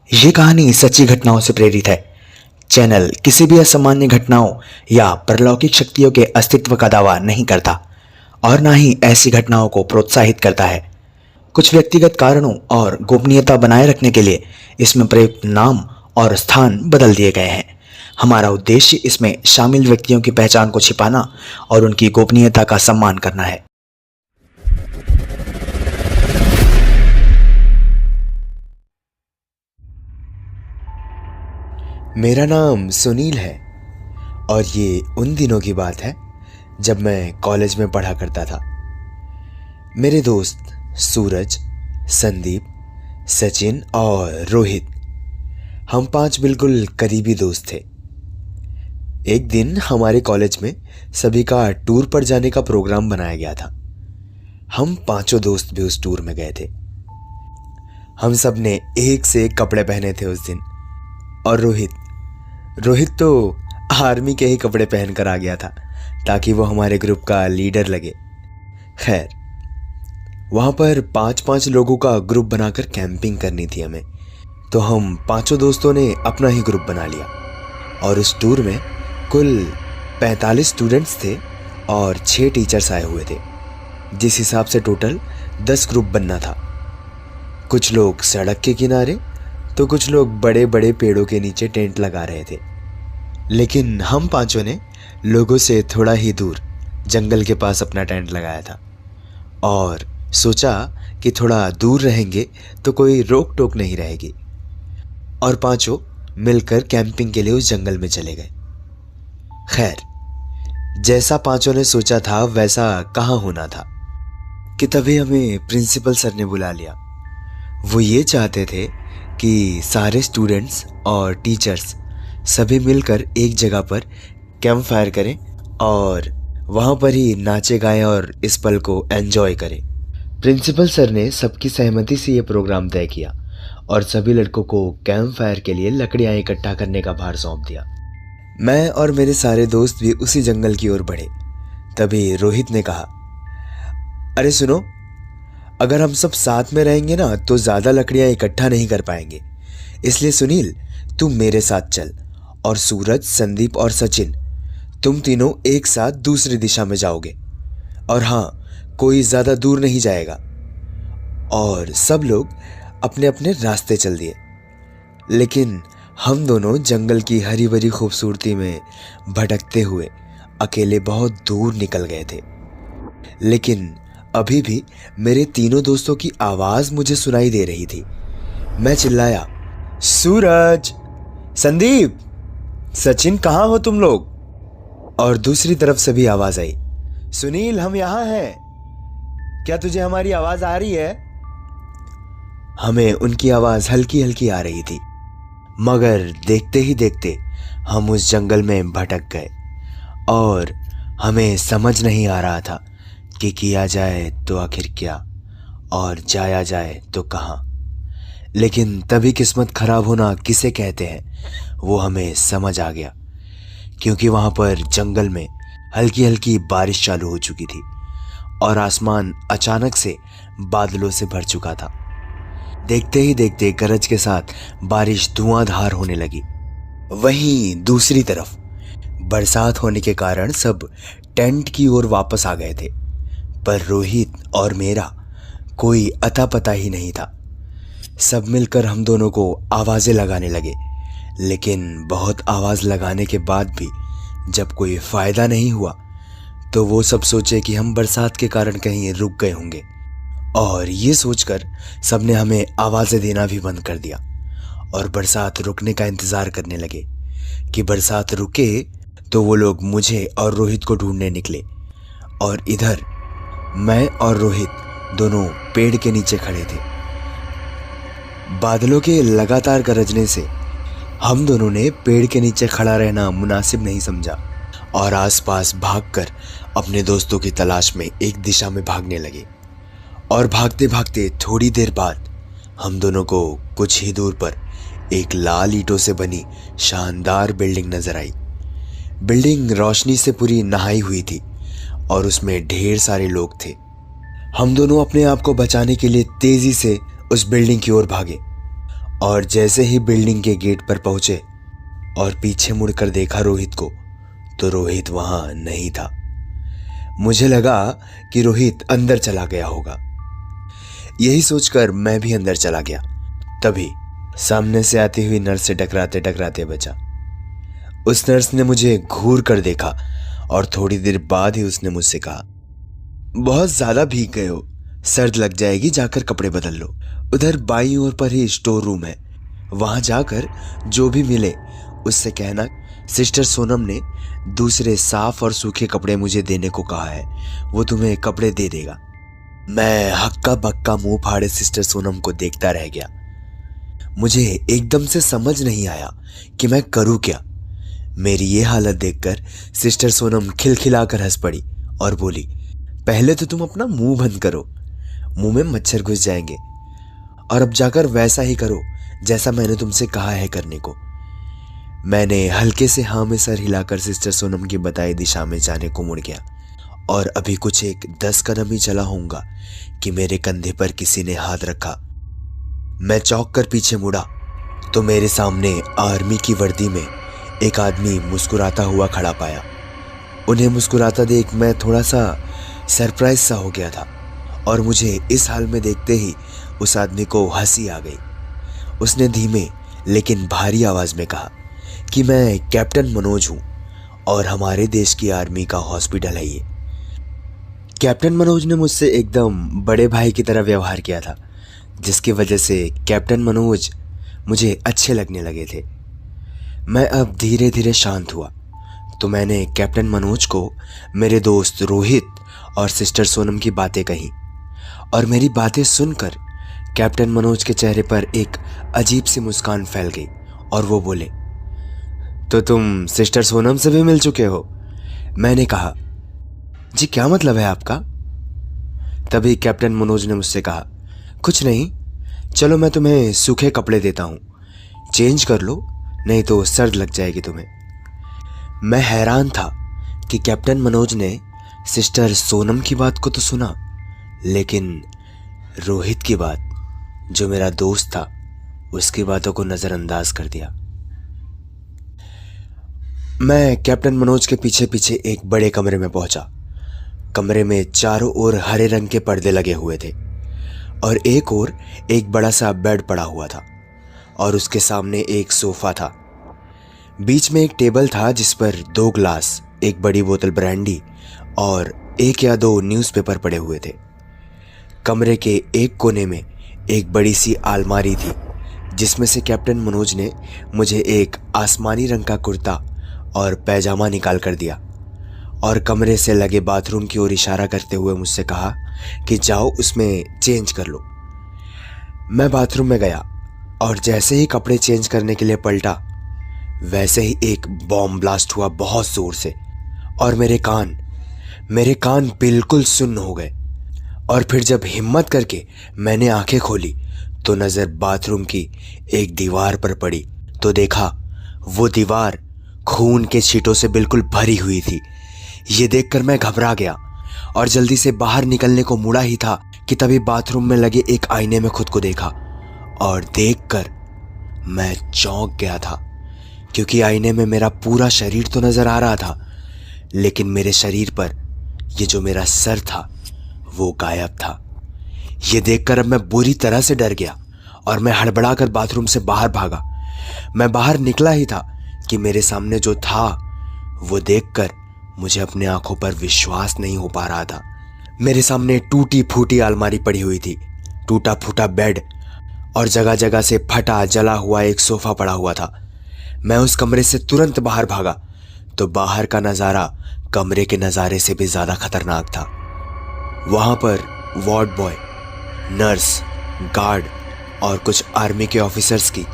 ये कहानी सच्ची घटनाओं से प्रेरित है। चैनल किसी भी असामान्य घटनाओं या परलौकिक शक्तियों के अस्तित्व का दावा नहीं करता और ना ही ऐसी घटनाओं को प्रोत्साहित करता है। कुछ व्यक्तिगत कारणों और गोपनीयता बनाए रखने के लिए इसमें प्रयुक्त नाम और स्थान बदल दिए गए हैं। हमारा उद्देश्य इसमें शामिल व्यक्तियों की पहचान को छिपाना और उनकी गोपनीयता का सम्मान करना है। मेरा नाम सुनील है और ये उन दिनों की बात है जब मैं कॉलेज में पढ़ा करता था। मेरे दोस्त सूरज, संदीप, सचिन और रोहित, हम 5 बिल्कुल करीबी दोस्त थे। एक दिन हमारे कॉलेज में सभी का टूर पर जाने का प्रोग्राम बनाया गया था। हम 5 दोस्त भी उस टूर में गए थे। हम सब ने एक से एक कपड़े पहने थे उस दिन। और रोहित तो आर्मी के ही कपड़े पहनकर आ गया था ताकि वो हमारे ग्रुप का लीडर लगे। खैर, वहाँ पर 5-5 लोगों का ग्रुप बनाकर कैंपिंग करनी थी हमें, तो हम 5 दोस्तों ने अपना ही ग्रुप बना लिया। और उस टूर में कुल 45 स्टूडेंट्स थे और 6 टीचर्स आए हुए थे, जिस हिसाब से टोटल 10 ग्रुप बनना था। कुछ लोग सड़क के किनारे तो कुछ लोग बड़े बड़े पेड़ों के नीचे टेंट लगा रहे थे, लेकिन हम 5 ने लोगों से थोड़ा ही दूर जंगल के पास अपना टेंट लगाया था और सोचा कि थोड़ा दूर रहेंगे तो कोई रोक टोक नहीं रहेगी। और 5 मिलकर कैंपिंग के लिए उस जंगल में चले गए। खैर, जैसा 5 ने सोचा था वैसा कहाँ होना था कि तभी हमें प्रिंसिपल सर ने बुला लिया। वो ये चाहते थे कि सारे स्टूडेंट्स और टीचर्स सभी मिलकर एक जगह पर कैंप फायर करें और वहाँ पर ही नाचे गाएं और इस पल को एंजॉय करें। प्रिंसिपल सर ने सबकी सहमति से ये प्रोग्राम तय किया और सभी लड़कों को कैंप फायर के लिए लकड़ियाँ इकट्ठा करने का भार सौंप दिया। मैं और मेरे सारे दोस्त भी उसी जंगल की ओर बढ़े। तभी रोहित ने कहा, अरे सुनो, अगर हम सब साथ में रहेंगे ना तो ज़्यादा लकड़ियाँ इकट्ठा नहीं कर पाएंगे, इसलिए सुनील तुम मेरे साथ चल और सूरज, संदीप और सचिन तुम तीनों एक साथ दूसरी दिशा में जाओगे। और हाँ, कोई ज़्यादा दूर नहीं जाएगा। और सब लोग अपने अपने रास्ते चल दिए, लेकिन हम दोनों जंगल की हरी भरी खूबसूरती में भटकते हुए अकेले बहुत दूर निकल गए थे। लेकिन अभी भी मेरे तीनों दोस्तों की आवाज़ मुझे सुनाई दे रही थी। मैं चिल्लाया, सूरज, संदीप, सचिन, कहाँ हो तुम लोग? और दूसरी तरफ से भी आवाज़ आई, सुनील, हम यहाँ हैं, क्या तुझे हमारी आवाज़ आ रही है? हमें उनकी आवाज़ हल्की हल्की आ रही थी, मगर देखते ही देखते हम उस जंगल में भटक गए और हमें समझ नहीं आ रहा था कि किया जाए तो आखिर क्या और जाया जाए तो कहाँ। लेकिन तभी किस्मत खराब होना किसे कहते हैं वो हमें समझ आ गया, क्योंकि वहाँ पर जंगल में हल्की हल्की बारिश चालू हो चुकी थी और आसमान अचानक से बादलों से भर चुका था। देखते ही देखते गरज के साथ बारिश धुआंधार होने लगी। वहीं दूसरी तरफ बरसात होने के कारण सब टेंट की ओर वापस आ गए थे, पर रोहित और मेरा कोई अता पता ही नहीं था। सब मिलकर हम दोनों को आवाज़ें लगाने लगे, लेकिन बहुत आवाज़ लगाने के बाद भी जब कोई फ़ायदा नहीं हुआ तो वो सब सोचे कि हम बरसात के कारण कहीं रुक गए होंगे। और ये सोचकर सबने हमें आवाज़ें देना भी बंद कर दिया और बरसात रुकने का इंतज़ार करने लगे कि बरसात रुके तो वो लोग मुझे और रोहित को ढूंढने निकले। और इधर मैं और रोहित दोनों पेड़ के नीचे खड़े थे। बादलों के लगातार गरजने से हम दोनों ने पेड़ के नीचे खड़ा रहना मुनासिब नहीं समझा और आसपास भागकर अपने दोस्तों की तलाश में एक दिशा में भागने लगे। और भागते भागते थोड़ी देर बाद हम दोनों को कुछ ही दूर पर एक लाल ईंटों से बनी शानदार बिल्डिंग नजर आई। बिल्डिंग रोशनी से पूरी नहाई हुई थी और उसमें ढेर सारे लोग थे। हम दोनों अपने आप को बचाने के लिए तेजी से उस बिल्डिंग की ओर भागे और जैसे ही बिल्डिंग के गेट पर पहुंचे और पीछे मुड़कर देखा रोहित को, तो रोहित वहां नहीं था। मुझे लगा कि रोहित अंदर चला गया होगा। यही सोचकर मैं भी अंदर चला गया। तभी सामने से आती हुई नर्स से टकराते टकराते बचा। उस नर्स ने मुझे घूर कर देखा और थोड़ी देर बाद ही उसने मुझसे कहा, बहुत ज्यादा भीग गए हो, सर्द लग जाएगी, जाकर कपड़े बदल लो। उधर बाईं ओर पर ही स्टोर रूम है, वहां जाकर जो भी मिले उससे कहना सिस्टर सोनम ने दूसरे साफ और सूखे कपड़े मुझे देने को कहा है, वो तुम्हें कपड़े दे देगा। मैं हक्का बक्का मुंह फाड़े सिस्टर सोनम को देखता रह गया। मुझे एकदम से समझ नहीं आया कि मैं करूं क्या। मेरी ये हालत देखकर सिस्टर सोनम खिलखिलाकर हंस पड़ी और बोली, पहले तो तुम अपना मुंह बंद करो, मुंह में मच्छर घुस जाएंगे, और अब जाकर वैसा ही करो जैसा मैंने तुमसे कहा है करने को। मैंने हल्के से हाँ में सर हिलाकर सिस्टर सोनम की बताई दिशा में जाने को मुड़ गया और अभी कुछ 10 कदम ही चला होऊंगा कि मेरे कंधे पर किसी ने हाथ रखा। मैं चौंक कर पीछे मुड़ा तो मेरे सामने आर्मी की वर्दी में एक आदमी मुस्कुराता हुआ खड़ा पाया। उन्हें मुस्कुराता देख मैं थोड़ा सा सरप्राइज सा हो गया था और मुझे इस हाल में देखते ही उस आदमी को हंसी आ गई। उसने धीमे लेकिन भारी आवाज में कहा कि मैं कैप्टन मनोज हूं और हमारे देश की आर्मी का हॉस्पिटल है ये। कैप्टन मनोज ने मुझसे एकदम बड़े भाई की तरह व्यवहार किया था, जिसकी वजह से कैप्टन मनोज मुझे अच्छे लगने लगे थे। मैं अब धीरे धीरे शांत हुआ तो मैंने कैप्टन मनोज को मेरे दोस्त रोहित और सिस्टर सोनम की बातें कही और मेरी बातें सुनकर कैप्टन मनोज के चेहरे पर एक अजीब सी मुस्कान फैल गई और वो बोले, तो तुम सिस्टर सोनम से भी मिल चुके हो? मैंने कहा, जी क्या मतलब है आपका? तभी कैप्टन मनोज ने मुझसे कहा, कुछ नहीं, चलो मैं तुम्हें सूखे कपड़े देता हूं, चेंज कर लो, नहीं तो सर्द लग जाएगी तुम्हें। मैं हैरान था कि कैप्टन मनोज ने सिस्टर सोनम की बात को तो सुना, लेकिन रोहित की बात, जो मेरा दोस्त था, उसकी बातों को नजरअंदाज कर दिया। मैं कैप्टन मनोज के पीछे पीछे एक बड़े कमरे में पहुंचा। कमरे में चारों ओर हरे रंग के पर्दे लगे हुए थे और एक ओर एक बड़ा सा बेड पड़ा हुआ था और उसके सामने एक सोफा था। बीच में एक टेबल था जिस पर 2 ग्लास, एक बड़ी बोतल ब्रांडी और 1 या 2 न्यूज़पेपर पड़े हुए थे। कमरे के एक कोने में एक बड़ी सी अलमारी थी जिसमें से कैप्टन मनोज ने मुझे एक आसमानी रंग का कुर्ता और पैजामा निकाल कर दिया और कमरे से लगे बाथरूम की ओर इशारा करते हुए मुझसे कहा कि जाओ उसमें चेंज कर लो। मैं बाथरूम में गया और जैसे ही कपड़े चेंज करने के लिए पलटा, वैसे ही एक बॉम्ब ब्लास्ट हुआ बहुत जोर से और मेरे कान बिल्कुल सुन्न हो गए। और फिर जब हिम्मत करके मैंने आंखें खोली तो नजर बाथरूम की एक दीवार पर पड़ी तो देखा वो दीवार खून के छींटों से बिल्कुल भरी हुई थी। ये देखकर मैं घबरा गया और जल्दी से बाहर निकलने को मुड़ा ही था कि तभी बाथरूम में लगे एक आईने में खुद को देखा और देखकर मैं चौंक गया था, क्योंकि आईने में मेरा पूरा शरीर तो नजर आ रहा था, लेकिन मेरे शरीर पर ये जो मेरा सर था वो गायब था। ये देखकर अब मैं बुरी तरह से डर गया और मैं हड़बड़ाकर बाथरूम से बाहर भागा। मैं बाहर निकला ही था कि मेरे सामने जो था वो देखकर मुझे अपने आंखों पर विश्वास नहीं हो पा रहा था। मेरे सामने टूटी फूटी अलमारी पड़ी हुई थी, टूटा फूटा बेड और जगह जगह से फटा जला हुआ एक सोफा पड़ा हुआ था। मैं उस कमरे से तुरंत बाहर भागा तो बाहर का नज़ारा कमरे के नज़ारे से भी ज़्यादा खतरनाक था। वहाँ पर वार्ड बॉय, नर्स, गार्ड और कुछ आर्मी के ऑफिसर्स की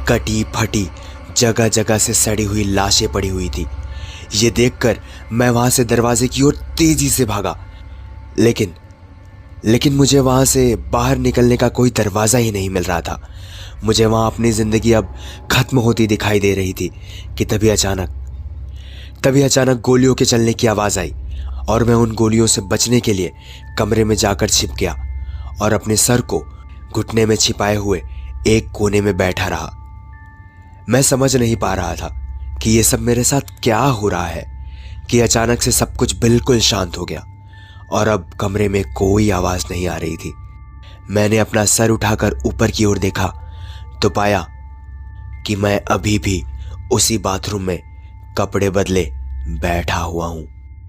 कटी फटी जगह जगह से सड़ी हुई लाशें पड़ी हुई थी। ये देखकर मैं वहाँ से दरवाजे की ओर तेजी से भागा, लेकिन मुझे वहाँ से बाहर निकलने का कोई दरवाज़ा ही नहीं मिल रहा था। मुझे वहाँ अपनी ज़िंदगी अब ख़त्म होती दिखाई दे रही थी कि तभी अचानक गोलियों के चलने की आवाज़ आई और मैं उन गोलियों से बचने के लिए कमरे में जाकर छिप गया और अपने सर को घुटने में छिपाए हुए एक कोने में बैठा रहा। मैं समझ नहीं पा रहा था कि ये सब मेरे साथ क्या हो रहा है कि अचानक से सब कुछ बिल्कुल शांत हो गया और अब कमरे में कोई आवाज नहीं आ रही थी। मैंने अपना सर उठाकर ऊपर की ओर देखा तो पाया कि मैं अभी भी उसी बाथरूम में कपड़े बदले बैठा हुआ हूं।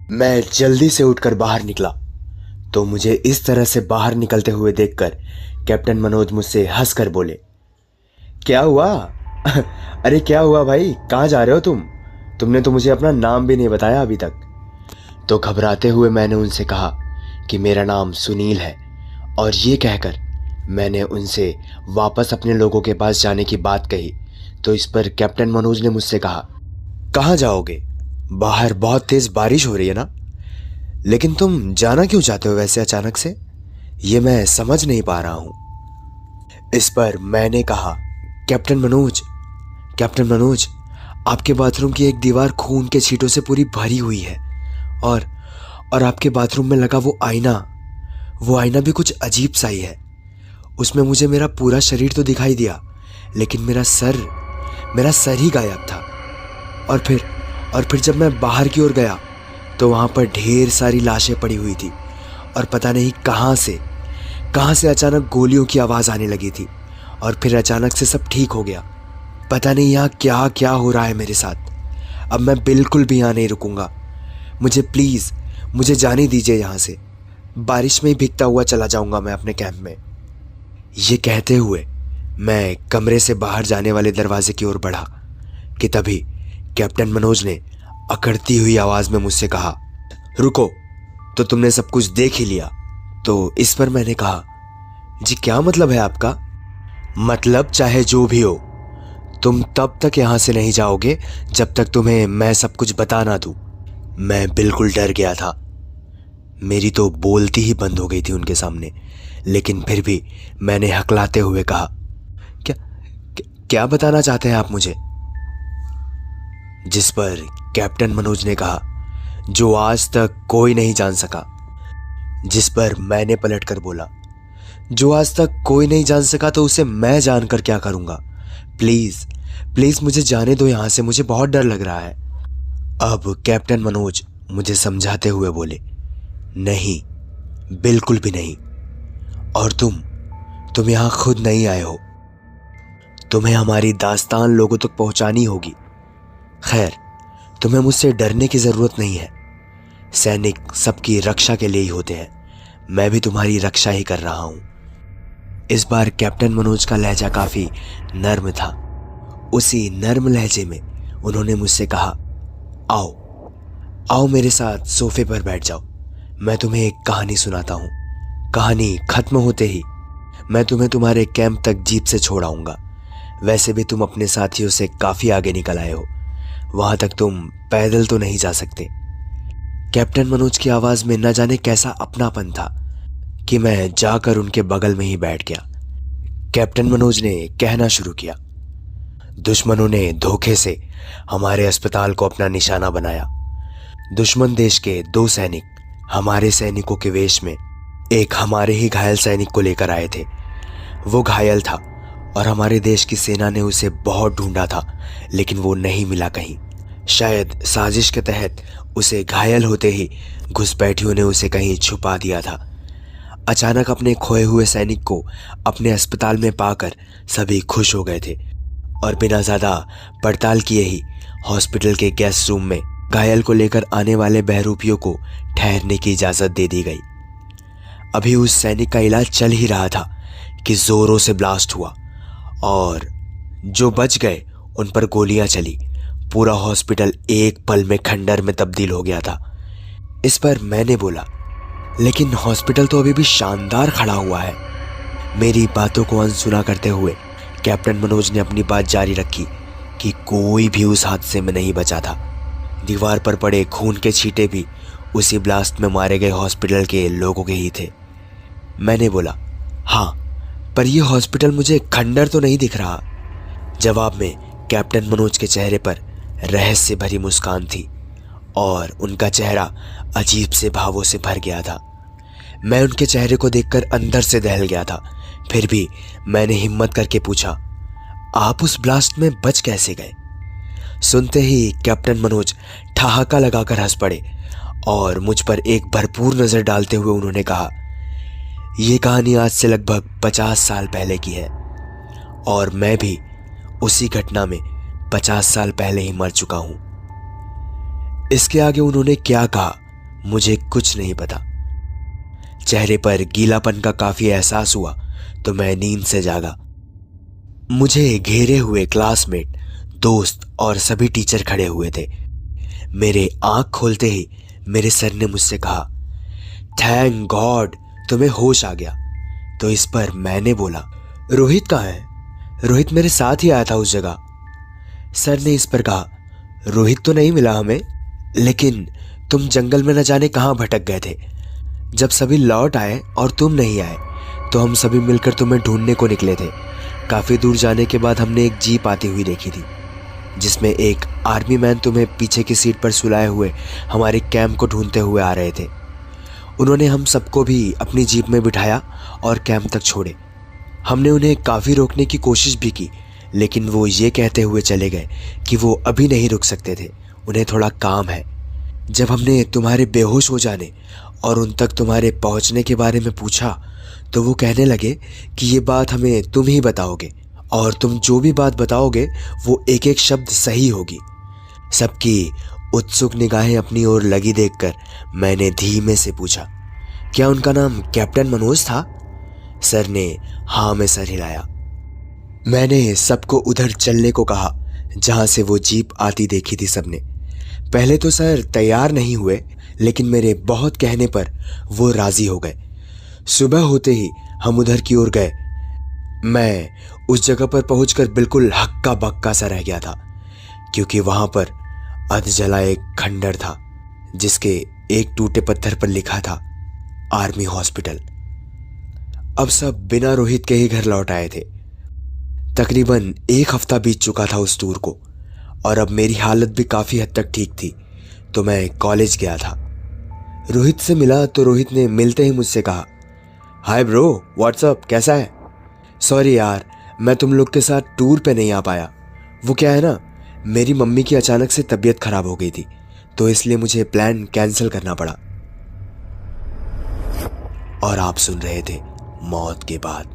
मैं जल्दी से उठकर बाहर निकला तो मुझे इस तरह से बाहर निकलते हुए देखकर कैप्टन मनोज मुझसे हंसकर बोले, क्या हुआ? अरे क्या हुआ भाई, कहाँ जा रहे हो तुम? तुमने तो मुझे अपना नाम भी नहीं बताया अभी तक। तो घबराते हुए मैंने उनसे कहा कि मेरा नाम सुनील है, और ये कहकर मैंने उनसे वापस अपने लोगों के पास जाने की बात कही। तो इस पर कैप्टन मनोज ने मुझसे कहा, कहाँ जाओगे? बाहर बहुत तेज बारिश हो रही है ना, लेकिन तुम जाना क्यों चाहते हो वैसे अचानक से? ये मैं समझ नहीं पा रहा हूं। इस पर मैंने कहा, कैप्टन मनोज, आपके बाथरूम की एक दीवार खून के छींटों से पूरी भरी हुई है, और आपके बाथरूम में लगा वो आईना भी कुछ अजीब सा ही है। उसमें मुझे मेरा पूरा शरीर तो दिखाई दिया, लेकिन मेरा सर ही गायब था। और फिर जब मैं बाहर की ओर गया तो वहां पर ढेर सारी लाशें पड़ी हुई थी, और पता नहीं कहां से अचानक गोलियों की आवाज आने लगी थी, और फिर अचानक से सब ठीक हो गया। पता नहीं यहाँ क्या क्या हो रहा है मेरे साथ। अब मैं बिल्कुल भी यहाँ नहीं रुकूंगा। मुझे जाने दीजिए यहाँ से। बारिश में ही भीगता हुआ चला जाऊंगा मैं अपने कैंप में। ये कहते हुए मैं कमरे से बाहर जाने वाले दरवाजे की ओर बढ़ा कि तभी कैप्टन मनोज ने अकड़ती हुई आवाज में मुझसे कहा, रुको, तो तुमने सब कुछ देख ही लिया? तो इस पर मैंने कहा, जी क्या मतलब है आपका? मतलब चाहे जो भी हो, तुम तब तक यहां से नहीं जाओगे जब तक तुम्हें मैं सब कुछ बता ना दूं। मैं बिल्कुल डर गया था। मेरी तो बोलती ही बंद हो गई थी उनके सामने, लेकिन फिर भी मैंने हकलाते हुए कहा, क्या बताना चाहते हैं आप मुझे? जिस पर कैप्टन मनोज ने कहा, जो आज तक कोई नहीं जान सका। जिस पर मैंने पलटकर बोला, जो आज तक कोई नहीं जान सका तो उसे मैं जानकर क्या करूंगा? प्लीज मुझे जाने दो यहां से, मुझे बहुत डर लग रहा है। अब कैप्टन मनोज मुझे समझाते हुए बोले, नहीं, बिल्कुल भी नहीं। और तुम यहां खुद नहीं आए हो, तुम्हें हमारी दास्तान लोगों तक पहुंचानी होगी। खैर, तुम्हें मुझसे डरने की जरूरत नहीं है। सैनिक सबकी रक्षा के लिए ही होते हैं। मैं भी तुम्हारी रक्षा ही कर रहा हूं। इस बार कैप्टन मनोज का लहजा काफी नर्म था। उसी नर्म लहजे में उन्होंने मुझसे कहा, आओ मेरे साथ सोफे पर बैठ जाओ, मैं तुम्हें एक कहानी सुनाता हूं। कहानी खत्म होते ही मैं तुम्हें तुम्हारे कैंप तक जीप से छोड़ आऊंगा। वैसे भी तुम अपने साथियों से काफी आगे निकल आए हो, वहां तक तुम पैदल तो नहीं जा सकते। कैप्टन मनोज की आवाज में न जाने कैसा अपनापन था कि मैं जाकर उनके बगल में ही बैठ गया। कैप्टन मनोज ने कहना शुरू किया, दुश्मनों ने धोखे से हमारे अस्पताल को अपना निशाना बनाया। दुश्मन देश के 2 सैनिक हमारे सैनिकों के वेश में एक हमारे ही घायल सैनिक को लेकर आए थे। वो घायल था और हमारे देश की सेना ने उसे बहुत ढूंढा था, लेकिन वो नहीं मिला कहीं। शायद साजिश के तहत उसे घायल होते ही घुसपैठियों ने उसे कहीं छुपा दिया था। अचानक अपने खोए हुए सैनिक को अपने अस्पताल में पाकर सभी खुश हो गए थे, और बिना ज्यादा पड़ताल किए ही हॉस्पिटल के गेस्ट रूम में घायल को लेकर आने वाले बहरूपियों को ठहरने की इजाजत दे दी गई। अभी उस सैनिक का इलाज चल ही रहा था कि जोरों से ब्लास्ट हुआ, और जो बच गए उन पर गोलियां चली। पूरा हॉस्पिटल एक पल में खंडर में तब्दील हो गया था। इस पर मैंने बोला, लेकिन हॉस्पिटल तो अभी भी शानदार खड़ा हुआ है। मेरी बातों को अनसुना करते हुए कैप्टन मनोज ने अपनी बात जारी रखी कि कोई भी उस हादसे में नहीं बचा था। दीवार पर पड़े खून के छींटे भी उसी ब्लास्ट में मारे गए हॉस्पिटल के लोगों के ही थे। मैंने बोला, हाँ, पर यह हॉस्पिटल मुझे खंडर तो नहीं दिख रहा। जवाब में कैप्टन मनोज के चेहरे पर रहस्य भरी मुस्कान थी, और उनका चेहरा अजीब से भावों से भर गया था। मैं उनके चेहरे को देखकर अंदर से दहल गया था फिर भी मैंने हिम्मत करके पूछा, आप उस ब्लास्ट में बच कैसे गए? सुनते ही कैप्टन मनोज ठहाका लगाकर हंस पड़े और मुझ पर एक भरपूर नजर डालते हुए उन्होंने कहा, यह कहानी आज से लगभग 50 साल पहले की है और मैं भी उसी घटना में 50 साल पहले ही मर चुका हूं। इसके आगे उन्होंने क्या कहा मुझे कुछ नहीं पता। चेहरे पर गीलापन का काफी एहसास हुआ तो मैं नींद से जागा। मुझे घेरे हुए क्लासमेट, दोस्त और सभी टीचर खड़े हुए थे। मेरे आंख खोलते ही मेरे सर ने मुझसे कहा, थैंक गॉड तुम्हें होश आ गया। तो इस पर मैंने बोला, रोहित कहाँ है? रोहित मेरे साथ ही आया था उस जगह। सर ने इस पर कहा, रोहित तो नहीं मिला हमें, लेकिन तुम जंगल में न जाने कहाँ भटक गए थे। जब सभी लौट आए और तुम नहीं आए तो हम सभी मिलकर तुम्हें ढूंढने को निकले थे। काफ़ी दूर जाने के बाद हमने एक जीप आती हुई देखी थी जिसमें एक आर्मी मैन तुम्हें पीछे की सीट पर सुलाए हुए हमारे कैंप को ढूंढते हुए आ रहे थे। उन्होंने हम सबको भी अपनी जीप में बिठाया और कैंप तक छोड़े। हमने उन्हें काफ़ी रोकने की कोशिश भी की, लेकिन वो ये कहते हुए चले गए कि वो अभी नहीं रुक सकते थे, उन्हें थोड़ा काम है। जब हमने तुम्हारे बेहोश हो जाने और उन तक तुम्हारे पहुंचने के बारे में पूछा तो वो कहने लगे कि ये बात हमें तुम ही बताओगे और तुम जो भी बात बताओगे वो एक एक शब्द सही होगी। सबकी उत्सुक निगाहें अपनी ओर लगी देखकर मैंने धीमे से पूछा, क्या उनका नाम कैप्टन मनोज था? सर ने हाँ में सर हिलाया। मैंने सबको उधर चलने को कहा जहां से वो जीप आती देखी थी सबने। पहले तो सर तैयार नहीं हुए, लेकिन मेरे बहुत कहने पर वो राजी हो गए। सुबह होते ही हम उधर की ओर गए। मैं उस जगह पर पहुंचकर बिल्कुल हक्का बक्का सा रह गया था, क्योंकि वहां पर अध जला एक खंडर था जिसके एक टूटे पत्थर पर लिखा था आर्मी हॉस्पिटल। अब सब बिना रोहित के ही घर लौट आए थे। तकरीबन 1 हफ्ता बीत चुका था उस टूर को और अब मेरी हालत भी काफ़ी हद तक ठीक थी, तो मैं कॉलेज गया था। रोहित से मिला तो रोहित ने मिलते ही मुझसे कहा, हाय ब्रो, व्हाट्सअप, कैसा है? सॉरी यार, मैं तुम लोग के साथ टूर पे नहीं आ पाया। वो क्या है ना, मेरी मम्मी की अचानक से तबीयत खराब हो गई थी, तो इसलिए मुझे प्लान कैंसिल करना पड़ा। और आप सुन रहे थे मौत के बाद।